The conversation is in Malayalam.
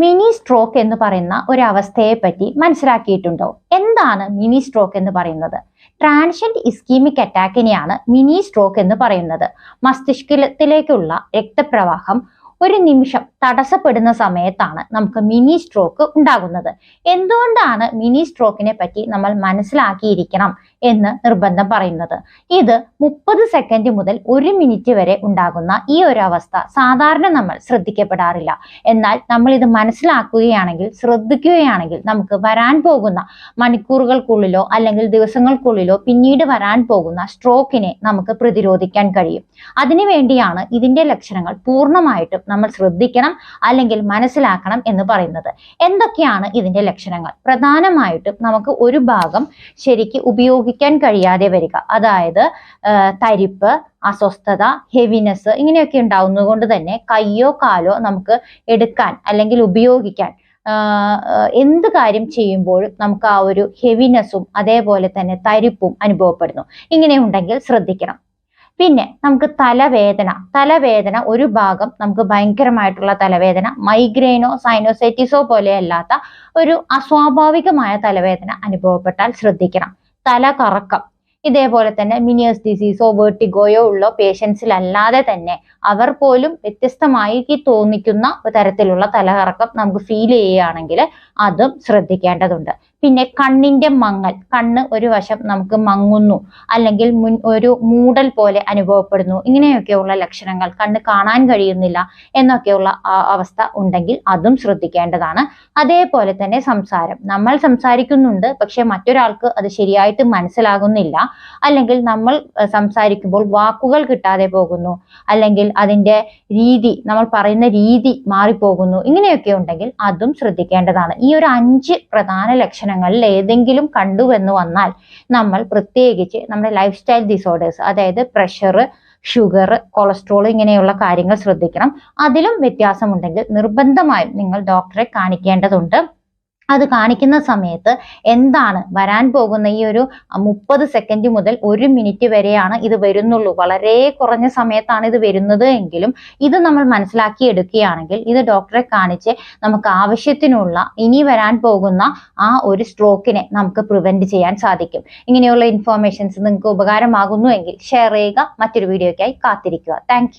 മിനി സ്ട്രോക്ക് എന്ന് പറയുന്ന ഒരു അവസ്ഥയെ പറ്റി മനസ്സിലാക്കിയിട്ടുണ്ടോ? എന്താണ് മിനി സ്ട്രോക്ക് എന്ന് പറയുന്നത്? ട്രാൻഷ്യന്റ് ഇസ്കീമിക് അറ്റാക്കിനെയാണ് മിനി സ്ട്രോക്ക് എന്ന് പറയുന്നത്. മസ്തിഷ്കത്തിലേക്കുള്ള രക്തപ്രവാഹം ഒരു നിമിഷം തടസ്സപ്പെടുന്ന സമയത്താണ് നമുക്ക് മിനി സ്ട്രോക്ക് ഉണ്ടാകുന്നത്. എന്തുകൊണ്ടാണ് മിനി സ്ട്രോക്കിനെ പറ്റി നമ്മൾ മനസ്സിലാക്കിയിരിക്കണം എന്ന് നിർബന്ധം പറയുന്നത്? ഇത് 30 സെക്കൻഡ് മുതൽ 1 മിനിറ്റ് വരെ ഉണ്ടാകുന്ന ഈ ഒരു അവസ്ഥ സാധാരണ നമ്മൾ ശ്രദ്ധിക്കപ്പെടാറില്ല. എന്നാൽ നമ്മൾ ഇത് മനസ്സിലാക്കുകയാണെങ്കിൽ, ശ്രദ്ധിക്കുകയാണെങ്കിൽ നമുക്ക് വരാൻ പോകുന്ന മണിക്കൂറുകൾക്കുള്ളിലോ അല്ലെങ്കിൽ ദിവസങ്ങൾക്കുള്ളിലോ പിന്നീട് വരാൻ പോകുന്ന സ്ട്രോക്കിനെ നമുക്ക് പ്രതിരോധിക്കാൻ കഴിയും. അതിനുവേണ്ടിയാണ് ഇതിന്റെ ലക്ഷണങ്ങൾ പൂർണ്ണമായിട്ടും നമ്മൾ ശ്രദ്ധിക്കണം അല്ലെങ്കിൽ മനസ്സിലാക്കണം എന്ന് പറയുന്നത്. എന്തൊക്കെയാണ് ഇതിന്റെ ലക്ഷണങ്ങൾ? പ്രധാനമായിട്ടും നമുക്ക് ഒരു ഭാഗം ശരിക്ക് ഉപയോഗിക്കാൻ കഴിയാതെ വരിക, അതായത് തരിപ്പ്, അസ്വസ്ഥത, ഹെവിനെസ് ഇങ്ങനെയൊക്കെ ഉണ്ടാവുന്നത് കൊണ്ട് തന്നെ കയ്യോ കാലോ നമുക്ക് എടുക്കാൻ അല്ലെങ്കിൽ ഉപയോഗിക്കാൻ എന്ത് കാര്യം ചെയ്യുമ്പോഴും നമുക്ക് ആ ഒരു ഹെവിനെസ്സും അതേപോലെ തന്നെ തരിപ്പും അനുഭവപ്പെടുന്നു. ഇങ്ങനെ ഉണ്ടെങ്കിൽ ശ്രദ്ധിക്കണം. പിന്നെ നമുക്ക് തലവേദന ഒരു ഭാഗം നമുക്ക് ഭയങ്കരമായിട്ടുള്ള തലവേദന, മൈഗ്രെയിനോ സൈനോസൈറ്റിസോ പോലെ അല്ലാത്ത ഒരു അസ്വാഭാവികമായ തലവേദന അനുഭവപ്പെട്ടാൽ ശ്രദ്ധിക്കണം. തലകറക്കം, ഇതേപോലെ തന്നെ മിനിയസ് ഡിസീസോ വെർട്ടിഗോയോ ഉള്ള പേഷ്യൻസിലല്ലാതെ തന്നെ അവർ പോലും വ്യത്യസ്തമായി തോന്നിക്കുന്ന തരത്തിലുള്ള തലകറക്കം നമുക്ക് ഫീൽ ചെയ്യുകയാണെങ്കിൽ അതും ശ്രദ്ധിക്കേണ്ടതുണ്ട്. പിന്നെ കണ്ണിന്റെ മങ്ങൽ, കണ്ണ് ഒരു വശം നമുക്ക് മങ്ങുന്നു അല്ലെങ്കിൽ ഒരു മൂടൽ പോലെ അനുഭവപ്പെടുന്നു, ഇങ്ങനെയൊക്കെയുള്ള ലക്ഷണങ്ങൾ, കണ്ണ് കാണാൻ കഴിയുന്നില്ല എന്നൊക്കെയുള്ള അവസ്ഥ ഉണ്ടെങ്കിൽ അതും ശ്രദ്ധിക്കേണ്ടതാണ്. അതേപോലെ തന്നെ സംസാരം, നമ്മൾ സംസാരിക്കുന്നുണ്ട് പക്ഷെ മറ്റൊരാൾക്ക് അത് ശരിയായിട്ട് മനസ്സിലാകുന്നില്ല, അല്ലെങ്കിൽ നമ്മൾ സംസാരിക്കുമ്പോൾ വാക്കുകൾ കിട്ടാതെ പോകുന്നു, അല്ലെങ്കിൽ അതിന്റെ രീതി, നമ്മൾ പറയുന്ന രീതി മാറിപ്പോകുന്നു, ഇങ്ങനെയൊക്കെ ഉണ്ടെങ്കിൽ അതും ശ്രദ്ധിക്കേണ്ടതാണ്. ഈ ഒരു 5 പ്രധാന ലക്ഷണങ്ങളിൽ ഏതെങ്കിലും കണ്ടുവെന്ന് വന്നാൽ നമ്മൾ പ്രത്യേകിച്ച് നമ്മുടെ ലൈഫ് സ്റ്റൈൽ ഡിസോർഡേഴ്സ്, അതായത് പ്രഷർ, ഷുഗർ, കൊളസ്ട്രോൾ ഇങ്ങനെയുള്ള കാര്യങ്ങൾ ശ്രദ്ധിക്കണം. അതിലും വ്യത്യാസമുണ്ടെങ്കിൽ നിർബന്ധമായും നിങ്ങൾ ഡോക്ടറെ കാണിക്കേണ്ടതുണ്ട്. അത് കാണിക്കുന്ന സമയത്ത് എന്താണ് വരാൻ പോകുന്ന ഈ ഒരു 30 സെക്കൻഡ് മുതൽ 1 മിനിറ്റ് വരെയാണ് ഇത് വരുന്നുള്ളൂ, വളരെ കുറഞ്ഞ സമയത്താണ് ഇത് വരുന്നത് എങ്കിലും ഇത് നമ്മൾ മനസ്സിലാക്കി എടുക്കുകയാണെങ്കിൽ ഇത് ഡോക്ടറെ കാണിച്ച് നമുക്ക് ആവശ്യത്തിനുള്ള ഇനി വരാൻ പോകുന്ന ആ ഒരു സ്ട്രോക്കിനെ നമുക്ക് പ്രിവെന്റ് ചെയ്യാൻ സാധിക്കും. ഇങ്ങനെയുള്ള ഇൻഫോർമേഷൻസ് നിങ്ങൾക്ക് ഉപകാരമാകുന്നു എങ്കിൽ ഷെയർ ചെയ്യുക. മറ്റൊരു വീഡിയോയ്ക്കായി കാത്തിരിക്കുക. താങ്ക്